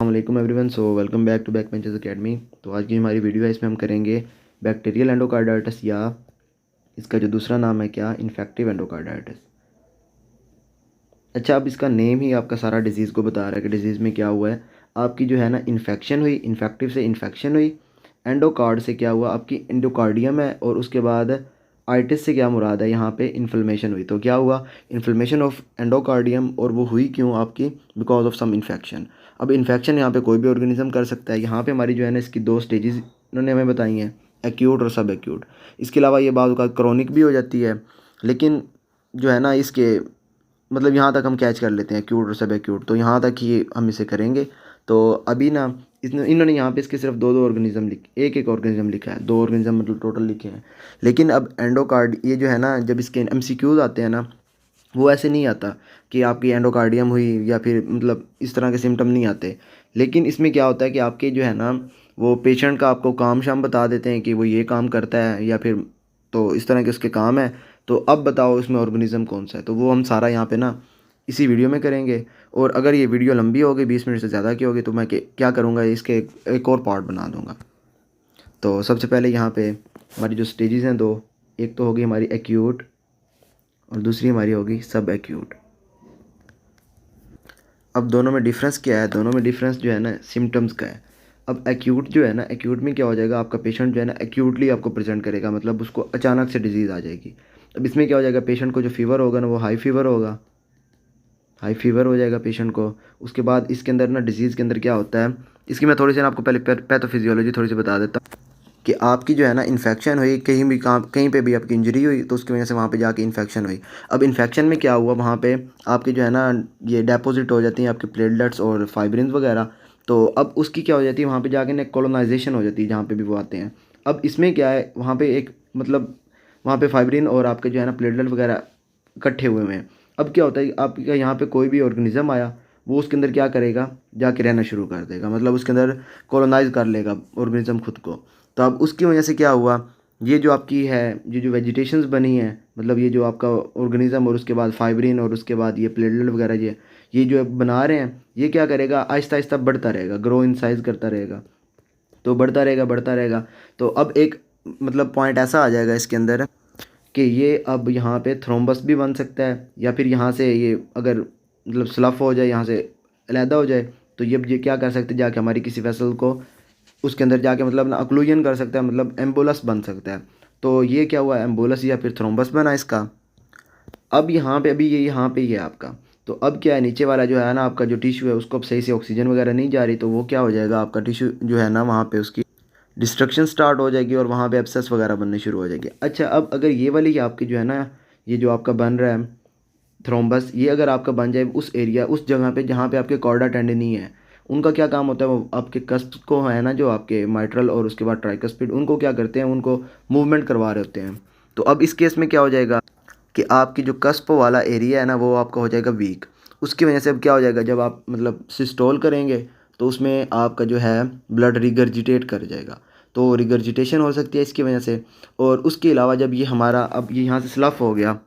वालेकुम everyone. So welcome back to Back Benches Academy. तो आज की हमारी वीडियो है, इसमें हम करेंगे बैक्टीरियल एंडोकार्डाइटिस, या इसका जो दूसरा नाम है क्या, इन्फेक्टिव एंडोकार्डाइटिस। अच्छा, अब इसका नेम ही आपका सारा डिजीज़ को बता रहा है कि डिजीज़ में क्या हुआ है। आपकी जो है ना इन्फेक्शन हुई, इन्फेक्टिव से इन्फेक्शन हुई, एंडोकार्ड से क्या हुआ, आपकी एंडोकार्डियम है, और उसके बाद आइटिस से क्या मुराद है, यहाँ पे इन्फ्लेमेशन हुई। तो क्या हुआ, इन्फ्लेमेशन ऑफ एंडोकार्डियम, और वो हुई क्यों आपकी, बिकॉज ऑफ सम इन्फेक्शन। अब इन्फेक्शन यहाँ पे कोई भी ऑर्गेनिज्म कर सकता है। यहाँ पे हमारी जो है ना इसकी दो स्टेजेस इन्होंने हमें बताई हैं, एक्यूट और सब एक्यूट। इसके अलावा ये बात का क्रॉनिक भी हो जाती है, लेकिन जो है ना इसके मतलब यहाँ तक हम कैच कर लेते हैं, एक्यूट और सब एक्यूट, तो यहाँ तक ही हम इसे करेंगे। तो अभी ना इन्होंने यहाँ पे इसके सिर्फ दो दो ऑर्गेनिज्म लिखे, एक एक ऑर्गेनिज्म लिखा है, दो ऑर्गेनिज्म मतलब टोटल लिखे हैं। लेकिन अब एंडोकार्ड ये जो है ना, जब इसके एमसीक्यूज आते हैं ना, वो ऐसे नहीं आता कि आपकी एंडोकार्डियम हुई या फिर मतलब इस तरह के सिम्टम नहीं आते। लेकिन इसमें क्या होता है कि आपके जो है ना वो पेशेंट का आपको काम शाम बता देते हैं कि वो ये काम करता है, या फिर तो इस तरह के उसके काम है। तो अब बताओ इसमें ऑर्गेनिज्म कौन सा है, तो वो हम सारा यहाँ पे ना इसी वीडियो में करेंगे। और अगर ये वीडियो लंबी होगी, 20 मिनट से ज़्यादा की होगी, तो मैं क्या करूँगा, इसके एक और पार्ट बना दूँगा। तो सबसे पहले यहाँ पे हमारी जो स्टेजेस हैं दो, एक तो होगी हमारी एक्यूट और दूसरी हमारी होगी सब एक्यूट। अब दोनों में डिफरेंस क्या है, दोनों में डिफरेंस जो है ना सिम्टम्स का है। अब एक्यूट जो है ना, एक्यूट में क्या हो जाएगा, आपका पेशेंट जो है ना एक्यूटली आपको प्रेजेंट करेगा, मतलब उसको अचानक से डिजीज़ आ जाएगी। अब इसमें क्या हो जाएगा, पेशेंट को जो फीवर होगा ना वो हाई फीवर होगा, हाई फीवर हो जाएगा पेशेंट को। उसके बाद इसके अंदर ना डिजीज़ के अंदर क्या होता है, इसकी मैं थोड़ी सी ना आपको पहले पैथोफिजियोलॉजी थोड़ी सी बता देता हूँ कि आपकी जो है ना इन्फेक्शन हुई, कहीं भी काम कहीं पे भी आपकी इंजरी हुई, तो उसकी वजह से वहाँ पे जाके इन्फेक्शन हुई। अब इन्फेक्शन में क्या हुआ, वहाँ पे आपके जो है ना ये डेपोजिट हो जाती हैं आपके प्लेटलेट्स और फाइब्रिन्स वगैरह। तो अब उसकी क्या हो जाती है, वहाँ पे जाके ना कॉलोनाइजेशन हो जाती है, जहाँ पे भी वो आते हैं। अब इसमें क्या है, वहाँ पे एक मतलब वहाँ पे फाइब्रिन और आपके जो है ना प्लेटलेट वगैरह इकट्ठे हुए हैं। अब क्या होता है, आपका यहाँ पे कोई भी ऑर्गेनिज्म आया, वो उसके अंदर क्या करेगा, जाके रहना शुरू कर देगा, मतलब उसके अंदर कॉलोनाइज कर लेगा ऑर्गेनिज्म खुद को। तो अब उसकी वजह से क्या हुआ, ये जो आपकी है, ये जो वेजिटेशंस बनी है, मतलब ये जो आपका ऑर्गेनिज्म और उसके बाद फाइब्रिन और उसके बाद ये प्लेटलेट वगैरह ये जो बना रहे हैं, ये क्या करेगा, आहिस्ता आहिस्ता बढ़ता रहेगा, ग्रो इन साइज़ करता रहेगा। तो बढ़ता रहेगा बढ़ता रहेगा। तो अब एक मतलब पॉइंट ऐसा आ जाएगा इसके अंदर कि ये अब यहाँ पे थ्रोम्बस भी बन सकता है, या फिर यहाँ से ये अगर मतलब स्लफ हो जाए, यहाँ से अलहदा हो जाए, तो ये क्या कर सकते हैं, जाके हमारी किसी वेसल को उसके अंदर जाके मतलब ना अक्लूजन कर सकता है, मतलब एम्बोलस बन सकता है। तो ये क्या हुआ, एम्बोलस या फिर थ्रोम्बस बना इसका। अब यहाँ पे अभी ये यहाँ पे ही है आपका। तो अब क्या है, नीचे वाला जो है ना आपका जो टिश्यू है, उसको अब सही से ऑक्सीजन वगैरह नहीं जा रही, तो वो क्या हो जाएगा, आपका टिश्यू जो है ना वहाँ पे उसकी डिस्ट्रक्शन स्टार्ट हो जाएगी, और वहाँ पे एब्सेस वगैरह बनने शुरू हो जाएगी। अच्छा, अब अगर ये वाली आपकी जो है ना, ये जो आपका बन रहा है थ्रोम्बस, ये अगर आपका बन जाए उस एरिया, उस जगह पे जहाँ पे आपके कॉर्डा टेंडिनी है, उनका क्या काम होता है, वो आपके कस्प को है ना, जो आपके माइट्रल और उसके बाद ट्राइकस्पिड, उनको क्या करते हैं, उनको मूवमेंट करवा रहे होते हैं। तो अब इस केस में क्या हो जाएगा कि आपकी जो कस्प वाला एरिया है ना, वो आपका हो जाएगा वीक। उसकी वजह से अब क्या हो जाएगा, जब आप मतलब सिस्टोल करेंगे, तो उसमें आपका जो है ब्लड रिगर्जिटेट कर जाएगा, तो रिगर्जिटेशन हो सकती है इसकी वजह से। और उसके अलावा जब ये हमारा अब ये यहाँ से स्लफ हो गया,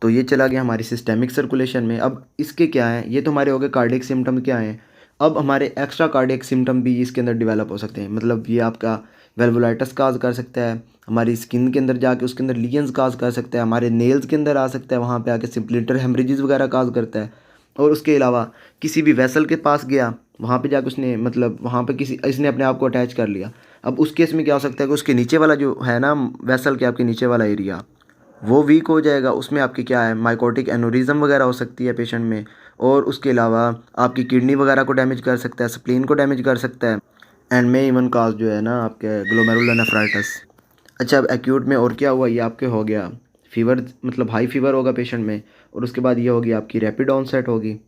तो ये चला गया हमारी सिस्टेमिक सर्कुलेशन में। अब इसके क्या है, ये तो हमारे हो गए कार्डियक सिम्टम क्या हैं। अब हमारे एक्स्ट्रा कार्डियक सिम्टम भी इसके अंदर डेवलप हो सकते हैं, मतलब ये आपका वेल्वुलाइटिस काज कर सकता है, हमारी स्किन के अंदर जाके उसके अंदर लीजन्स काज कर सकता है, हमारे नेल्स के अंदर आ सकता है, वहाँ पे आके सिम्प्लिंटर हेमरेजेस वगैरह काज करता है। और उसके अलावा किसी भी वेसल के पास गया, वहाँ पे जाके उसने मतलब वहाँ पे किसी इसने अपने आप को अटैच कर लिया। अब उस केस में क्या हो सकता है कि उसके नीचे वाला जो है ना वेसल के आपके नीचे वाला एरिया, वो वीक हो जाएगा, उसमें आपकी क्या है माइकोटिक एनोरिज्म वगैरह हो सकती है पेशेंट में। और उसके अलावा आपकी किडनी वगैरह को डैमेज कर सकता है, स्प्लीन को डैमेज कर सकता है, एंड में इवन काज जो है ना आपके ग्लोमेरुलोनेफ्राइटिस। अच्छा, अब एक्यूट में और क्या हुआ, ये आपके हो गया फीवर, मतलब हाई फीवर होगा पेशेंट में, और उसके बाद ये होगी आपकी रैपिड ऑनसेट होगी,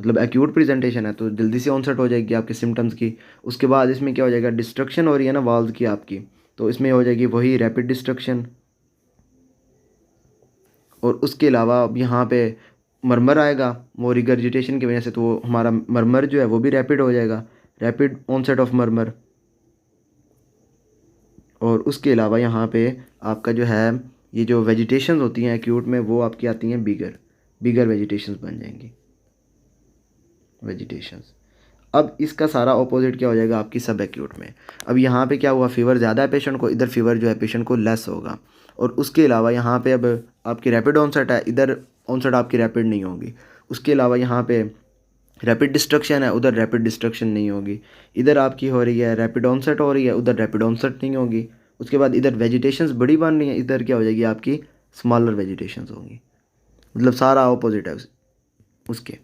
मतलब एक्यूट प्रेजेंटेशन है तो जल्दी से ऑनसेट हो जाएगी आपके सिम्टम्स की। उसके बाद इसमें क्या हो जाएगा, डिस्ट्रक्शन हो रही है ना वाल्व की आपकी, तो इसमें हो जाएगी वही रैपिड डिस्ट्रक्शन। और उसके अलावा अब यहाँ पे मरमर आएगा, वो रिगर्जिटेशन की वजह से, तो वो हमारा मरमर जो है वो भी रैपिड हो जाएगा, रैपिड ऑनसेट ऑफ मरमर। और उसके अलावा यहाँ पे आपका जो है ये जो वेजिटेशंस होती हैं एक्यूट में, वो आपकी आती हैं बिगर बिगर वेजिटेशंस बन जाएंगी, वेजिटेशंस। अब इसका सारा ऑपोजिट क्या हो जाएगा आपकी सब एक्यूट में। अब यहाँ पे क्या हुआ, फीवर ज़्यादा है पेशेंट को, इधर फीवर जो है पेशेंट को लेस होगा। और उसके अलावा यहाँ पे अब आपकी रैपिड ऑनसेट है, इधर ऑनसेट आपकी रैपिड नहीं होगी। उसके अलावा यहाँ पे रैपिड डिस्ट्रक्शन है, उधर रैपिड डिस्ट्रक्शन नहीं होगी। इधर आपकी हो रही है रैपिड ऑनसेट हो रही है, उधर रैपिड ऑनसेट नहीं होगी। उसके बाद इधर वेजिटेशंस बड़ी बन रही हैं, इधर क्या हो जाएगी आपकी स्मॉलर वेजिटेशंस होंगी। मतलब सारा ऑपोजिट है उसके।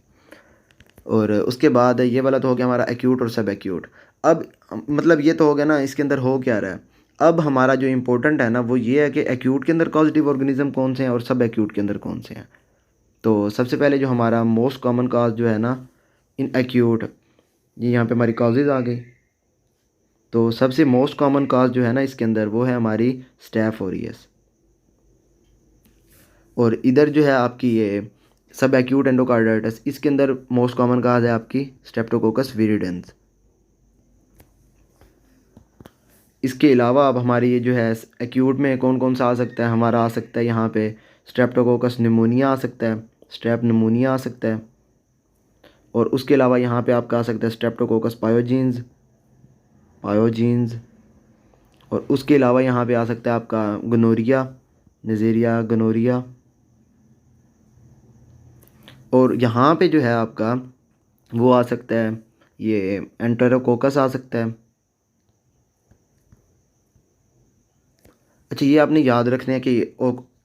और उसके बाद ये वाला तो हो गया हमारा एक्यूट और सब एक्यूट। अब मतलब ये तो हो गया ना, इसके अंदर हो क्या रहा है। अब हमारा जो इम्पोर्टेंट है ना वो ये है कि एक्यूट के अंदर कॉजेटिव ऑर्गेनिज्म कौन से हैं और सब एक्यूट के अंदर कौन से हैं। तो सबसे पहले जो हमारा मोस्ट कॉमन काज जो है ना इन एक्यूट, ये यहाँ पे हमारी काजेज आ गई। तो सबसे मोस्ट कॉमन काज जो है ना इसके अंदर वो है हमारी स्टैफ ओरियस। और इधर जो है आपकी ये सब एक्यूट एंडोकार्डाइटिस, इसके अंदर मोस्ट कॉमन काज है आपकी स्ट्रेप्टोकोकस विरिडेंस। इसके अलावा अब हमारी ये जो है एक्यूट में कौन कौन सा आ सकता है, हमारा आ सकता है यहाँ पे स्ट्रेप्टोकोकस निमोनिया आ सकता है, स्ट्रेप निमोनिया आ सकता है। और उसके अलावा यहाँ पे आपका आ सकता है स्ट्रेप्टोकोकस पायोजीन्स पायोजीन्स। और उसके अलावा यहाँ पे आ सकता है आपका गनोरिया, नज़ेरिया गनोरिया। और यहाँ पे जो है आपका वो आ सकता है ये एंटेरोकोकस आ सकता है। अच्छा, ये आपने याद रखना है कि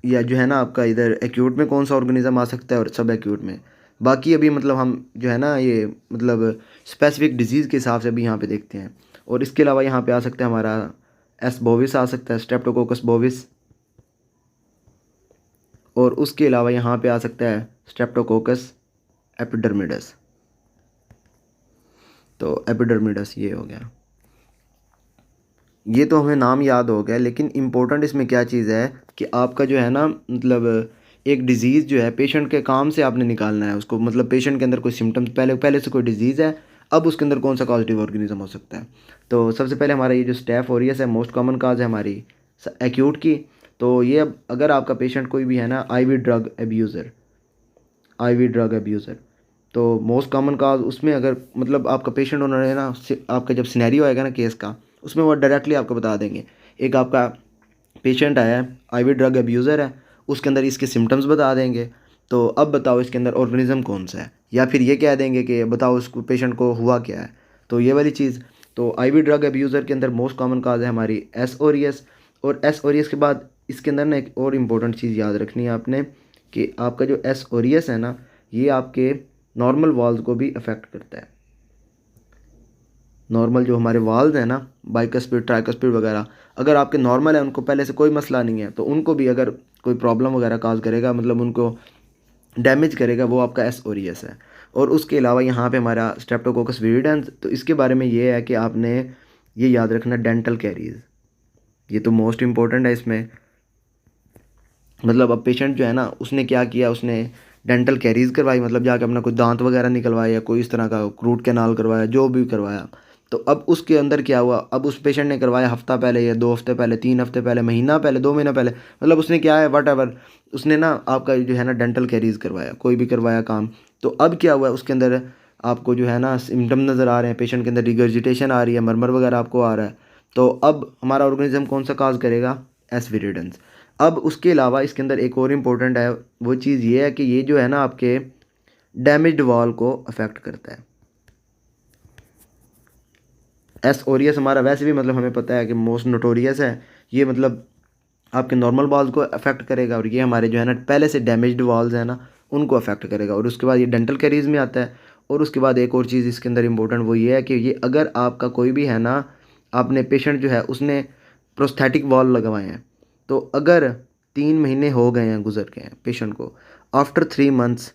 या जो है ना आपका इधर एक्यूट में कौन सा ऑर्गेनिज्म आ सकता है और सब एक्यूट में। बाकी अभी मतलब हम जो है ना ये मतलब स्पेसिफिक डिजीज़ के हिसाब से अभी यहाँ पे देखते हैं। और इसके अलावा यहाँ पे आ सकता है हमारा एस बोविस आ सकता है, स्ट्रेप्टोकोकस बोविस। और उसके अलावा यहाँ पे आ सकता है स्ट्रेप्टोकोकस एपिडर्मिडस। तो एपिडर्मिडस ये हो गया, ये तो हमें नाम याद हो गया। लेकिन इम्पोर्टेंट इसमें क्या चीज़ है कि आपका जो है ना मतलब एक डिज़ीज़ जो है पेशेंट के काम से आपने निकालना है उसको। मतलब पेशेंट के अंदर कोई सिम्टम्स पहले पहले से कोई डिज़ीज़ है, अब उसके अंदर कौन सा कॉजेटिव ऑर्गेनिज्म हो सकता है। तो सबसे पहले हमारा ये जो स्टैफ ओरियस है मोस्ट कॉमन काज है हमारी एक्यूट की। तो ये अब अगर आपका पेशेंट कोई भी है ना आईवी ड्रग एब्यूज़र, तो मोस्ट कॉमन काज उसमें अगर मतलब आपका पेशेंट उन्होंने ना आपका जब सिनेरियो आएगा ना केस का, उसमें वो डायरेक्टली आपको बता देंगे। एक आपका पेशेंट आया है आईवी ड्रग एब्यूज़र है, उसके अंदर इसके सिम्टम्स बता देंगे। तो अब बताओ इसके अंदर ऑर्गेनिज्म कौन सा है, या फिर ये कह देंगे कि बताओ उसको पेशेंट को हुआ क्या है। तो ये वाली चीज़। तो आईवी ड्रग एब्यूज़र के अंदर मोस्ट कॉमन काज है हमारी एस ओरियस। और एस ओरियस के बाद इसके अंदर ना एक और इम्पोर्टेंट चीज़ याद रखनी है आपने कि आपका जो एस ओरियस है ना ये आपके नॉर्मल वाल्व को भी अफेक्ट करता है। नॉर्मल जो हमारे वाल्व हैं ना बाइकस्पिड ट्राइकस्पिड वगैरह, अगर आपके नॉर्मल है उनको पहले से कोई मसला नहीं है, तो उनको भी अगर कोई प्रॉब्लम वगैरह काज करेगा मतलब उनको डैमेज करेगा वो आपका एस ओरियस है। और उसके अलावा यहाँ पे हमारा स्ट्रेप्टोकोकस विरिडेंस, तो इसके बारे में ये है कि आपने ये याद रखना डेंटल कैरीज, ये तो मोस्ट इम्पोर्टेंट है इसमें। मतलब अब पेशेंट जो है ना उसने क्या किया, उसने डेंटल कैरीज करवाई, मतलब जाके अपना कोई दांत वगैरह निकलवाया या कोई इस तरह का रूट कैनाल करवाया, जो भी करवाया। तो अब उसके अंदर क्या हुआ, अब उस पेशेंट ने करवाया हफ्ता पहले या 2 हफ्ते पहले, 3 हफ्ते पहले, महीना पहले, 2 महीना पहले, मतलब उसने क्या है वट एवर उसने ना आपका जो है ना डेंटल कैरीज करवाया, कोई भी करवाया काम। तो अब क्या हुआ उसके अंदर आपको जो है ना सिम्टम नज़र आ रहे हैं, पेशेंट के अंदर रिगर्जिटेशन आ रही है, मरमर वगैरह आपको आ रहा है। तो अब हमारा ऑर्गेनिज्म कौन सा काज करेगा, एस विरिडेंस। अब उसके अलावा इसके अंदर एक और इम्पोर्टेंट है, वो चीज़ ये है कि ये जो है ना आपके डैमेज्ड वॉल को अफेक्ट करता है। एस ओरियस हमारा वैसे भी मतलब हमें पता है कि मोस्ट नोटोरियस है, ये मतलब आपके नॉर्मल वॉल्स को अफेक्ट करेगा। और ये हमारे जो है ना पहले से डैमेज्ड वॉल्स हैं ना उनको अफेक्ट करेगा। और उसके बाद ये डेंटल कैरीज में आता है। और उसके बाद एक और चीज़ इसके अंदर इम्पोर्टेंट वो ये है कि ये अगर आपका कोई भी है ना, आपने पेशेंट जो है उसने प्रोस्थेटिक वॉल लगवाए हैं, तो अगर 3 महीने हो गए हैं गुजर गए हैं पेशेंट को, आफ्टर 3 मंथ्स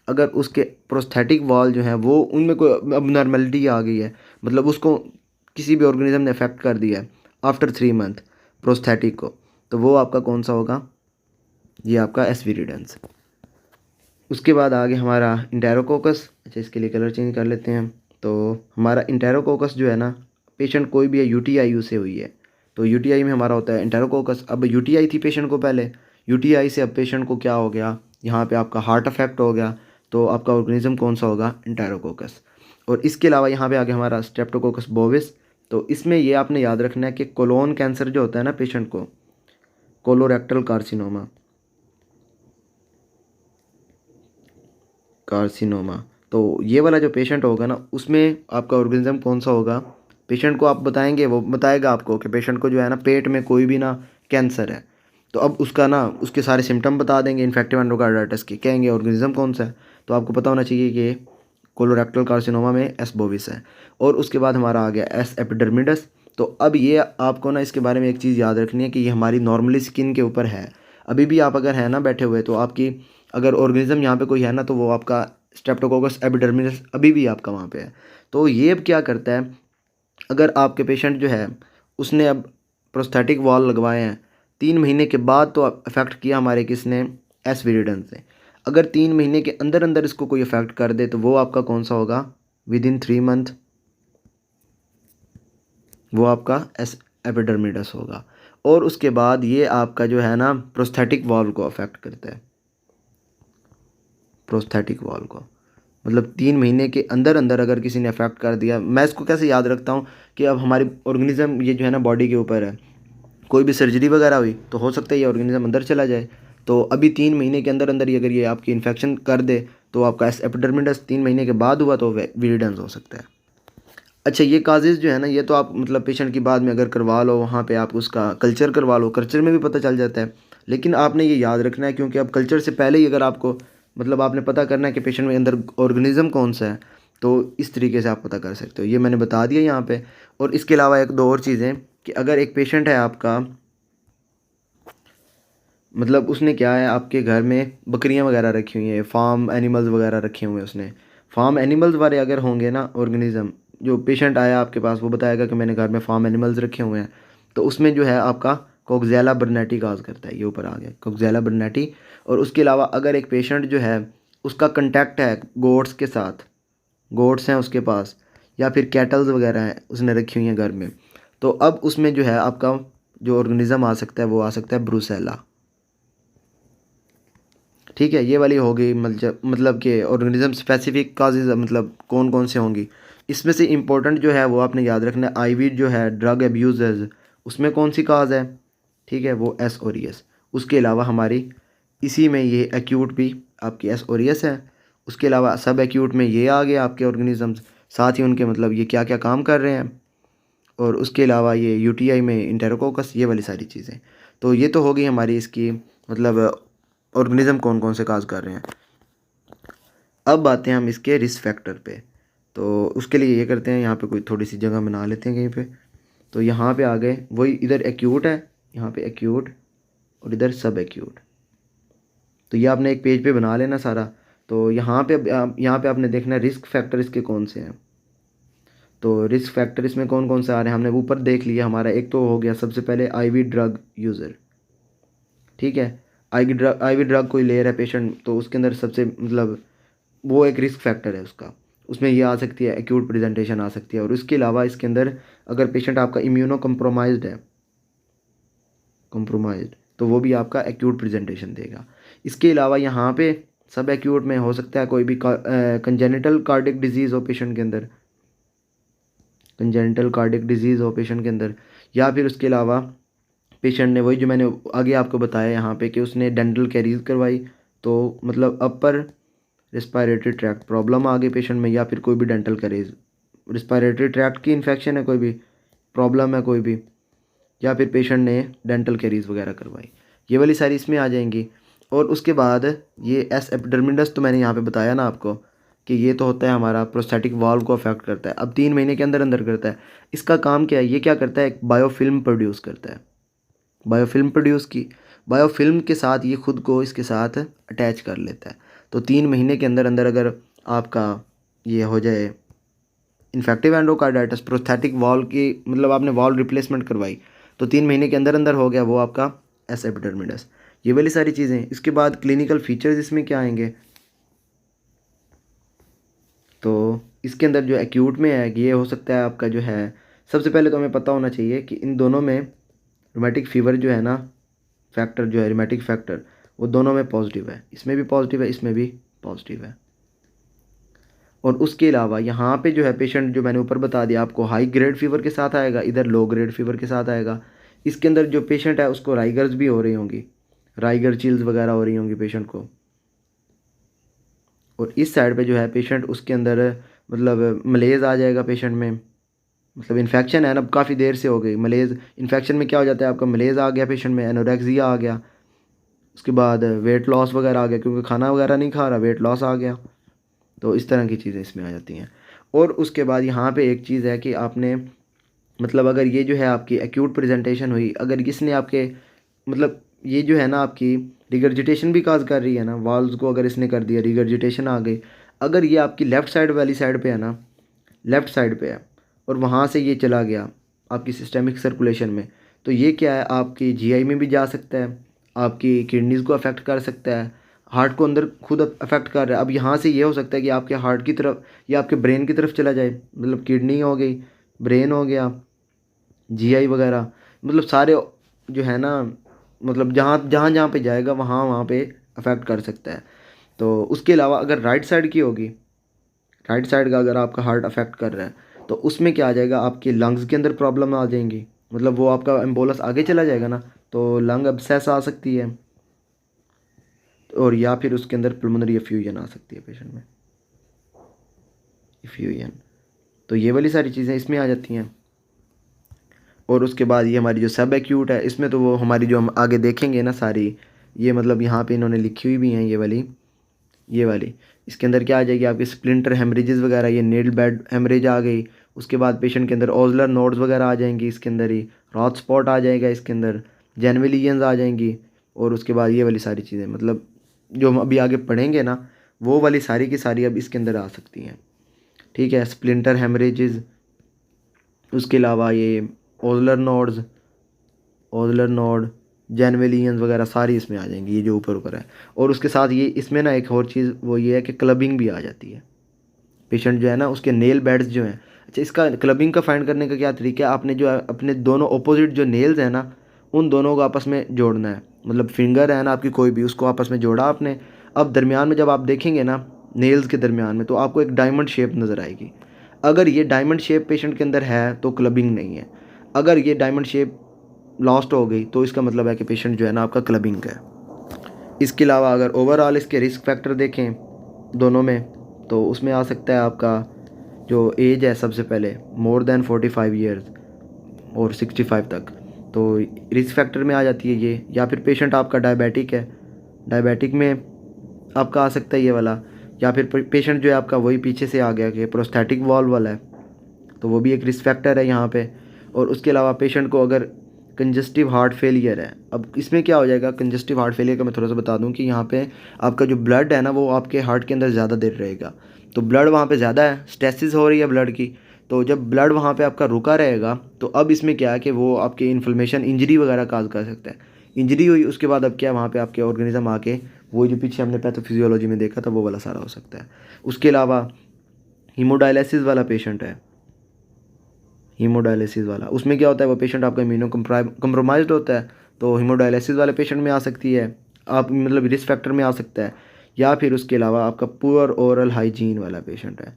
अगर उसके प्रोस्थेटिक वॉल जो है वो उनमें कोई अबनॉर्मेलिटी आ गई है, मतलब उसको किसी भी ऑर्गेनिज्म ने अफेक्ट कर दिया है आफ्टर 3 मंथ प्रोस्थेटिक को, तो वो आपका कौन सा होगा, ये आपका एस विरिडेंस। उसके बाद आगे हमारा इंटेरोकोकस। अच्छा, इसके लिए कलर चेंज कर लेते हैं। तो हमारा इंटेरोकोकस जो है ना, पेशेंट कोई भी है यूटीआई से हुई है, तो यूटीआई में हमारा होता है इंटेरोकोकस। अब यूटीआई थी पेशेंट को पहले, यूटीआई से अब पेशेंट को क्या हो गया, यहाँ पे आपका हार्ट अफेक्ट हो गया, तो आपका ऑर्गेनिज्म कौन सा होगा, इंटेरोकोकस। और इसके अलावा यहाँ पे आगे हमारा स्ट्रेप्टोकोकस बोविस। तो इसमें ये आपने याद रखना है कि कोलोन कैंसर जो होता है ना पेशेंट को, कोलोरेक्टल कार्सिनोमा, तो ये वाला जो पेशेंट होगा ना उसमें आपका ऑर्गेनिज्म कौन सा होगा, पेशेंट को आप बताएंगे, वो बताएगा आपको कि पेशेंट को जो है ना पेट में कोई भी ना कैंसर है। तो अब उसका ना उसके सारे सिम्टम बता देंगे इन्फेक्टिव एंडोकार्डाइटिस के, कहेंगे ऑर्गेनिज्म कौन सा है। तो आपको पता होना चाहिए कि कोलोरेक्टल कार्सिनोमा में एस बोविस है। और उसके बाद हमारा आ गया एस एपिडर्मिडस। तो अब ये आपको ना इसके बारे में एक चीज़ याद रखनी है कि ये हमारी नॉर्मली स्किन के ऊपर है। अभी भी आप अगर है ना बैठे हुए, तो आपकी अगर ऑर्गेनिज्म यहाँ पे कोई है ना, तो वो आपका स्ट्रेप्टोकोकस एपिडर्मिडस अभी भी आपका वहाँ पे है। तो ये अब क्या करता है, अगर आपके पेशेंट जो है उसने अब प्रोस्थेटिक वॉल लगवाए हैं 3 महीने के बाद, तो अफेक्ट किया हमारे किसने, एस विरिडेंस ने। अगर 3 महीने के अंदर अंदर इसको कोई अफेक्ट कर दे तो वो आपका कौन सा होगा, विद इन 3 मंथ वो आपका एस एपिडर्मिडस होगा। और उसके बाद ये आपका जो है ना प्रोस्थेटिक वॉल को अफेक्ट करता है, प्रोस्थेटिक वॉल को, मतलब 3 महीने के अंदर अंदर अगर किसी ने अफेक्ट कर दिया। मैं इसको कैसे याद रखता हूँ कि अब हमारी ऑर्गेनिज्म ये जो है ना बॉडी के ऊपर है, कोई भी सर्जरी वगैरह हुई तो हो सकता है ये ऑर्गेनिज्म अंदर चला जाए। तो अभी 3 महीने के अंदर अंदर ही अगर ये आपकी इन्फेक्शन कर दे तो आपका एपिडर्मिडस, 3 महीने के बाद हुआ तो विरिडेंस हो सकता है। अच्छा, ये काजेज़ जो है ना, ये तो आप मतलब पेशेंट की बाद में अगर करवा लो, वहाँ पे आप उसका कल्चर करवा लो, कल्चर में भी पता चल जाता है। लेकिन आपने ये याद रखना है, क्योंकि अब कल्चर से पहले ही अगर आपको मतलब आपने पता करना है कि पेशेंट में अंदर ऑर्गेनिज्म कौन सा है, तो इस तरीके से आप पता कर सकते हो। ये मैंने बता दिया यहाँ पे। और इसके अलावा एक दो और चीज़ें कि अगर एक पेशेंट है आपका, मतलब उसने क्या है आपके घर में बकरियां वगैरह रखी हुई हैं, फार्म एनिमल्स वगैरह रखे हुए हैं उसने, फार्म एनिमल्स वाले अगर होंगे ना ऑर्गेनिज्म, जो पेशेंट आया आपके पास वो बताएगा कि मैंने घर में फार्म एनिमल्स रखे हुए हैं, तो उसमें जो है आपका कोक्जेला बर्नेटी काज करता है। ये ऊपर आ गया कोक्जेला बर्नेटी। और उसके अलावा अगर एक पेशेंट जो है उसका कंटेक्ट है गोट्स के साथ, गोट्स हैं उसके पास, या फिर कैटल्स वगैरह हैं उसने रखी हुई हैं घर में, तो अब उसमें जो है आपका जो ऑर्गेनिज्म आ सकता है वो आ सकता है ब्रूसेला। ठीक है, ये वाली हो गई मतलब कि ऑर्गेनिज्म स्पेसिफिक काजेज, मतलब कौन कौन से होंगी। इसमें से इम्पोर्टेंट जो है वो आपने याद रखना है, आईवी जो है ड्रग एब्यूजर्स, उसमें कौन सी काज है, ठीक है, वो एस ओरियस। उसके अलावा हमारी इसी में ये एक्यूट भी आपकी एस ओरियस है। उसके अलावा सब एक्यूट में ये आ गए आपके ऑर्गेनिजम्स, साथ ही उनके मतलब ये क्या क्या काम कर रहे हैं। और उसके अलावा ये यूटीआई में इंटेरोकोकस, ये वाली सारी चीज़ें। तो ये तो हो गई हमारी इसकी मतलब ऑर्गेनिज्म कौन कौन से काज कर रहे हैं। अब आते हैं हम इसके रिस्क फैक्टर पे। तो उसके लिए ये करते हैं, यहाँ पे कोई थोड़ी सी जगह बना लेते हैं कहीं पे। तो यहाँ पे आ गए वही, इधर एक्यूट है, यहाँ पे एक्यूट, और इधर सब एक्यूट। तो ये आपने एक पेज पे बना लेना सारा। तो यहाँ पे यहाँ पे आपने देखना है रिस्क फैक्टर इसके कौन से हैं। तो रिस्क फैक्टर इसमें कौन कौन से आ रहे हैं हमने ऊपर देख लिया। हमारा एक तो हो गया सबसे पहले आईवी ड्रग यूज़र, ठीक है। आईवी ड्रग कोई ले रहा है पेशेंट, तो उसके अंदर सबसे मतलब वो एक रिस्क फैक्टर है उसका, उसमें ये आ सकती है एक्यूट प्रेजेंटेशन आ सकती है। और उसके अलावा इसके अंदर अगर पेशेंट आपका इम्यूनो कम्प्रोमाइज्ड है, कम्प्रोमाइज्ड, तो वो भी आपका एक्यूट प्रेजेंटेशन देगा। इसके अलावा यहाँ पे सब एक्यूट में हो सकता है कोई भी कंजेनिटल कार्डिक डिजीज़ हो पेशेंट के अंदर, कंजेनिटल कार्डिक डिजीज़ हो पेशेंट के अंदर। या फिर उसके अलावा पेशेंट ने वही जो मैंने आगे आपको बताया यहाँ पे कि उसने डेंटल कैरीज करवाई, तो मतलब अपर रिस्पायरेटरी ट्रैक्ट प्रॉब्लम आ गई पेशेंट में, या फिर कोई भी डेंटल कैरीज, रिस्पायरेटरी ट्रैक्ट की इन्फेक्शन है, कोई भी प्रॉब्लम है कोई भी, या फिर पेशेंट ने डेंटल कैरीज वगैरह करवाई, ये वाली सारी इसमें आ जाएंगी। और उसके बाद ये एस एपिडर्मिडस तो मैंने यहाँ पे बताया ना आपको कि ये तो होता है हमारा प्रोस्थेटिक वाल्व को अफेक्ट करता है, अब 3 महीने के अंदर अंदर करता है। इसका काम क्या है, ये क्या करता है, एक बायोफिल्म प्रोड्यूस करता है, बायोफिल्म प्रोड्यूस की, बायोफिल्म के साथ ये खुद को इसके साथ अटैच कर लेता है। तो 3 महीने के अंदर अंदर अगर आपका ये हो जाए इन्फेक्टिव एंडोकार्डाइटिस, प्रोस्थेटिक वॉल की मतलब आपने वॉल रिप्लेसमेंट करवाई, तो 3 महीने के अंदर अंदर हो गया वो आपका एस एपिडर्मिडस। ये वाली सारी चीज़ें। इसके बाद क्लिनिकल फीचर्स इसमें क्या आएंगे, तो इसके अंदर जो एक्यूट में है ये हो सकता है आपका जो है, सबसे पहले तो हमें पता होना चाहिए कि इन दोनों में रोमेटिक फीवर जो है ना फैक्टर, जो है रोमेटिक फैक्टर, वो दोनों में पॉजिटिव है, इसमें भी पॉजिटिव है, इसमें भी पॉजिटिव है। और उसके अलावा यहाँ पे जो है पेशेंट जो मैंने ऊपर बता दिया आपको हाई ग्रेड फीवर के साथ आएगा, इधर लो ग्रेड फीवर के साथ आएगा। इसके अंदर जो पेशेंट है उसको राइगर्स भी हो रही होंगी, राइगर चिल्स वगैरह हो रही होंगी पेशेंट को। और इस साइड पे जो है पेशेंट उसके अंदर मतलब मलेज आ जाएगा पेशेंट में, मतलब इन्फेक्शन है ना काफ़ी देर से हो गई मलेज। इन्फेक्शन में क्या हो जाता है आपका मलेज आ गया पेशेंट में, एनोरेक्सिया आ गया, उसके बाद वेट लॉस वगैरह आ गया क्योंकि खाना वगैरह नहीं खा रहा, वेट लॉस आ गया। तो इस तरह की चीज़ें इसमें आ जाती हैं। और उसके बाद यहाँ पे एक चीज़ है कि आपने मतलब अगर ये जो है आपकी एक्यूट प्रेजेंटेशन हुई, अगर इसने आपके मतलब ये जो है ना आपकी रिगर्जिटेशन भी काज कर रही है ना, वाल्व्स को अगर इसने कर दिया रिगर्जिटेशन आ गई, अगर ये आपकी लेफ़्ट साइड वाली साइड पे है ना, लेफ़्ट साइड पे है और वहाँ से ये चला गया आपकी सिस्टेमिक सर्कुलेशन में, तो ये क्या है आपकी जीआई में भी जा सकता है, आपकी किडनीज़ को अफेक्ट कर सकता है, हार्ट को अंदर खुद अफेक्ट कर रहा है। अब यहाँ से ये हो सकता है कि आपके हार्ट की तरफ या आपके ब्रेन की तरफ चला जाए, मतलब किडनी हो गई, ब्रेन हो गया, जीआई वगैरह, मतलब सारे जो है ना, मतलब जहाँ जहाँ जहाँ पे जाएगा वहाँ वहाँ पे अफेक्ट कर सकता है। तो उसके अलावा अगर राइट साइड की होगी, राइट साइड का अगर आपका हार्ट अफेक्ट कर रहा है तो उसमें क्या आ जाएगा आपके लंग्स के अंदर प्रॉब्लम आ जाएंगी, मतलब वो आपका एम्बोलस आगे चला जाएगा ना, तो लंग अब्सेस आ सकती है, और या फिर उसके अंदर पल्मोनरी एफ्यूजन आ सकती है पेशेंट में, एफ्यूजन। तो ये वाली सारी चीज़ें इसमें आ जाती हैं। और उसके बाद ये हमारी जो सब एक्यूट है इसमें तो वो हमारी जो हम आगे देखेंगे ना सारी, ये मतलब यहाँ पे इन्होंने लिखी हुई भी हैं ये वाली इसके अंदर क्या आ जाएगी आपकी स्प्लिंटर हेमरेजेस वगैरह, ये नीडल बेड हेमरेज आ गई। उसके बाद पेशेंट के अंदर ओजलर नोड्स वगैरह आ जाएंगी इसके अंदर ही, रॉथ स्पॉट आ जाएगा इसके अंदर, जेनवी लीजन्स आ जाएंगी। और उसके बाद ये वाली सारी चीज़ें मतलब जो हम अभी आगे पढ़ेंगे ना, वो वाली सारी की सारी अब इसके अंदर आ सकती हैं। ठीक है, स्प्लिंटर हेमरेजेस, उसके अलावा ये ओजलर नोड, जेनवेलियंस वगैरह सारी इसमें आ जाएंगी, ये जो ऊपर ऊपर है। और उसके साथ ये इसमें ना एक और चीज़ वो ये है कि क्लबिंग भी आ जाती है। पेशेंट जो है ना उसके नेल बेड्स जो हैं, अच्छा इसका क्लबिंग का फाइंड करने का क्या तरीका है, आपने जो है अपने दोनों अपोजिट जो नेल्स हैं ना उन दोनों को आपस में जोड़ना है, मतलब फिंगर है ना आपकी कोई भी, उसको आपस में जोड़ा आपने। अब दरमियान में जब आप देखेंगे ना नेल्स के दरमियान में, तो आपको एक डायमंड शेप नज़र आएगी। अगर ये डायमंड शेप पेशेंट के अंदर है तो क्लबिंग नहीं है, अगर ये डायमंड शेप लॉस्ट हो गई तो इसका मतलब है कि पेशेंट जो है ना आपका क्लबिंग है। इसके अलावा अगर ओवरऑल इसके रिस्क फैक्टर देखें दोनों में, तो उसमें आ सकता है आपका जो एज है सबसे पहले मोर देन 45 ईयर्स और 65 तक, तो रिस्क फैक्टर में आ जाती है ये। या फिर पेशेंट आपका डायबिटिक है, डायबिटिक में आपका आ सकता है ये वाला। या फिर पेशेंट जो है आपका वही पीछे से आ गया कि प्रोस्थेटिक वॉल्व वाला है, तो वो भी एक रिस्क फैक्टर है यहाँ पे। और उसके अलावा पेशेंट को अगर कंजस्टिव हार्ट फेलियर है, अब इसमें क्या हो जाएगा कंजस्टिव हार्ट फेलियर का मैं थोड़ा सा बता दूं कि यहाँ पे आपका जो ब्लड है ना वो आपके हार्ट के अंदर ज़्यादा देर रहेगा, तो ब्लड वहाँ पे ज़्यादा है, स्टेसिस हो रही है ब्लड की, तो जब ब्लड वहाँ पे आपका रुका रहेगा तो अब इसमें क्या है कि वो आपकी इन्फ्लेमेशन इंजरी वगैरह काज कर सकता है। इंजरी हुई उसके बाद अब क्या वहाँ पे आपके ऑर्गेनिज्म आके वो जो पीछे हमने पैथोफिजियोलॉजी में देखा था वो वाला सारा हो सकता है। उसके अलावा हीमोडायलिसिस वाला पेशेंट है, हीमोडायलिसिस वाला उसमें क्या होता है वो पेशेंट आपका इम्यूनो कम्प्रोमाइज्ड होता है, तो हीमोडायलिसिस वाले पेशेंट में आ सकती है, आप मतलब रिस्क फैक्टर में आ सकता है। या फिर उसके अलावा आपका पुअर ओरल हाइजीन वाला पेशेंट है,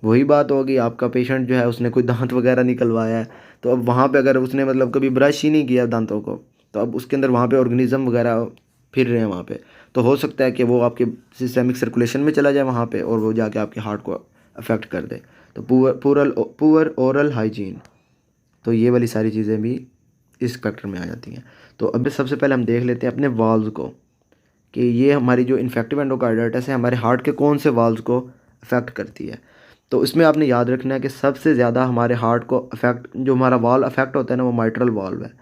वही बात होगी आपका पेशेंट जो है उसने कोई दांत वगैरह निकलवाया है, तो अब वहाँ पे अगर उसने मतलब कभी ब्रश ही नहीं किया दांतों को, तो अब उसके अंदर वहाँ पे ऑर्गेनिज्म वगैरह फिर रहे हैं वहाँ पे, तो हो सकता है कि वो आपके सिस्टेमिक सर्कुलेशन में चला जाए वहाँ पे और वो जाके आपके हार्ट को अफेक्ट कर दे। तो पुअर ओरल हाइजीन, तो ये वाली सारी चीज़ें भी इस फैक्टर में आ जाती हैं। तो अभी सबसे पहले हम देख लेते हैं अपने वाल्व्स को कि ये हमारी जो इन्फेक्टिव एंडोकार्डाइटिस है हमारे हार्ट के कौन से वाल्व्स को अफेक्ट करती है। तो इसमें आपने याद रखना है कि सबसे ज़्यादा हमारे हार्ट को अफेक्ट जो हमारा वाल्व अफेक्ट होता है ना वो माइट्रल वाल्व है।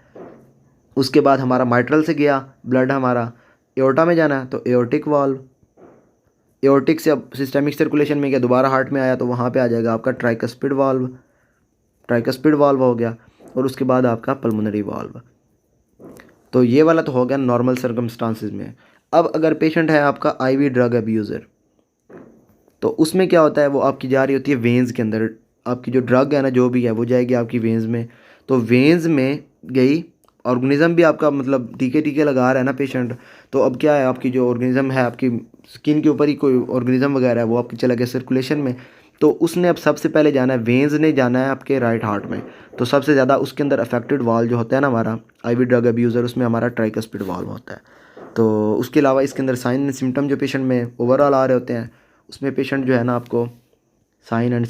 उसके बाद हमारा माइट्रल से गया ब्लड हमारा एओर्टा में जाना है तो एओर्टिक वाल्व, एओर्टिक से अब सिस्टेमिक सर्कुलेशन में गया दोबारा हार्ट में आया तो वहाँ पे आ जाएगा आपका ट्राइकस्पिड वाल्व, ट्राइकस्पिड वाल्व हो गया। और उसके बाद आपका पल्मोनरी वाल्व। तो ये वाला तो हो गया नॉर्मल सर्कमस्टांसिस में। अब अगर पेशेंट है आपका आईवी ड्रग अब्यूज़र, तो उसमें क्या होता है वो आपकी जा रही होती है वेंस के अंदर, आपकी जो ड्रग है ना जो भी है वो जाएगी आपकी वेंस में, तो वेंस में गई ऑर्गेनिज्म भी आपका मतलब टीके टीके लगा रहा है ना पेशेंट, तो अब क्या है, आपकी जो ऑर्गेनिज्म है आपकी स्किन के ऊपर ही कोई ऑर्गेनिज्म वगैरह है वो आपके चला गया सर्कुलेशन में, तो उसने अब सबसे पहले जाना है, वेन्स ने जाना है आपके राइट हार्ट में। तो सबसे ज़्यादा उसके अंदर अफेक्टेड वाल जो होता है ना हमारा आईवी ड्रग अब्यूज़र, उसमें हमारा ट्राइकस्पिड वाल्व होता है। तो उसके अलावा इसके अंदर साइन एंड सिम्टम जो पेशेंट में ओवरऑल आ रहे होते हैं, उसमें पेशेंट जो है ना आपको साइन एंड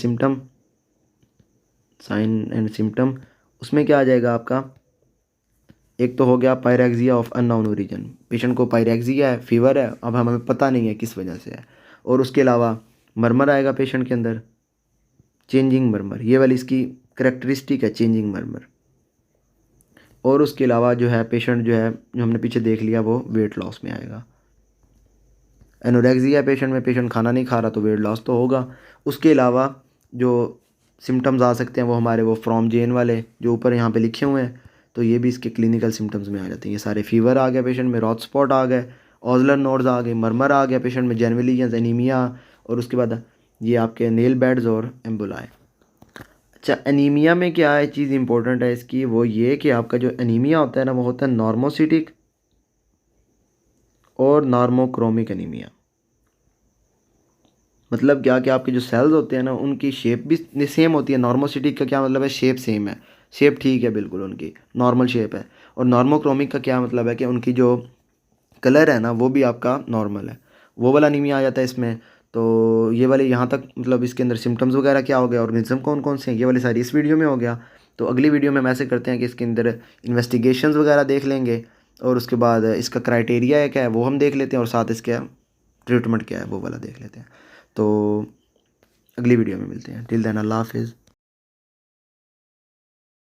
सिम्टम उसमें क्या आ जाएगा आपका, एक तो हो गया pyrexia of unknown origin, patient को पायरेक्सिया है, फीवर है, अब हमें पता नहीं है किस वजह से है। और उसके अलावा मरमर आएगा पेशेंट के अंदर, चेंजिंग मरमर, ये वाली इसकी करेक्टरिस्टिक है, चेंजिंग मरमर। और उसके अलावा जो है पेशेंट जो है, जो हमने पीछे देख लिया, वो वेट लॉस में आएगा। एनोरेक्सिया पेशेंट में पेशेंट खाना नहीं खा रहा तो वेट लॉस तो होगा। उसके अलावा जो सिम्टम्स आ सकते हैं वो हमारे वो फ्रॉम जेन वाले जो ऊपर यहाँ पे लिखे हुए हैं, तो ये भी इसके क्लिनिकल सिम्टम्स में आ जाते हैं। ये सारे फीवर आ गया पेशेंट में, रॉथ स्पॉट आ गए, ऑजलर नोड्स आ गए, मरमर आ गया पेशेंट में, जेनविलियंस, एनीमिया, और उसके बाद ये आपके नेल बेड्स और एम्बुलाए। अच्छा, एनीमिया में क्या है चीज़ इंपॉर्टेंट है इसकी, वो ये कि आपका जो एनीमिया होता है ना वो होता है नॉर्मोसिटिक और नॉर्मोक्रोमिक एनीमिया। मतलब क्या कि आपके जो सेल्स होते हैं ना उनकी शेप भी सेम होती है। नॉर्मोसिटिक का क्या मतलब है, शेप सेम है, शेप ठीक है बिल्कुल, उनकी नॉर्मल शेप है। और नॉर्मोक्रोमिक का क्या मतलब है कि उनकी जो कलर है ना वो भी आपका नॉर्मल है, वो वाला अनीमिया आ जाता है इसमें। तो ये वाले यहाँ तक मतलब इसके अंदर सिम्टम्स वगैरह क्या हो गया, ऑर्गेनिज्म कौन कौन से हैं, ये वाली सारी इस वीडियो में हो गया। तो अगली वीडियो में हम ऐसे करते हैं कि इसके अंदर इन्वेस्टिगेशंस वगैरह देख लेंगे, और उसके बाद इसका क्राइटेरिया क्या है वो हम देख लेते हैं, और साथ इसके ट्रीटमेंट क्या है वो वाला देख लेते हैं। तो अगली वीडियो में मिलते हैं। टिल देन अल्लाह हाफिज़।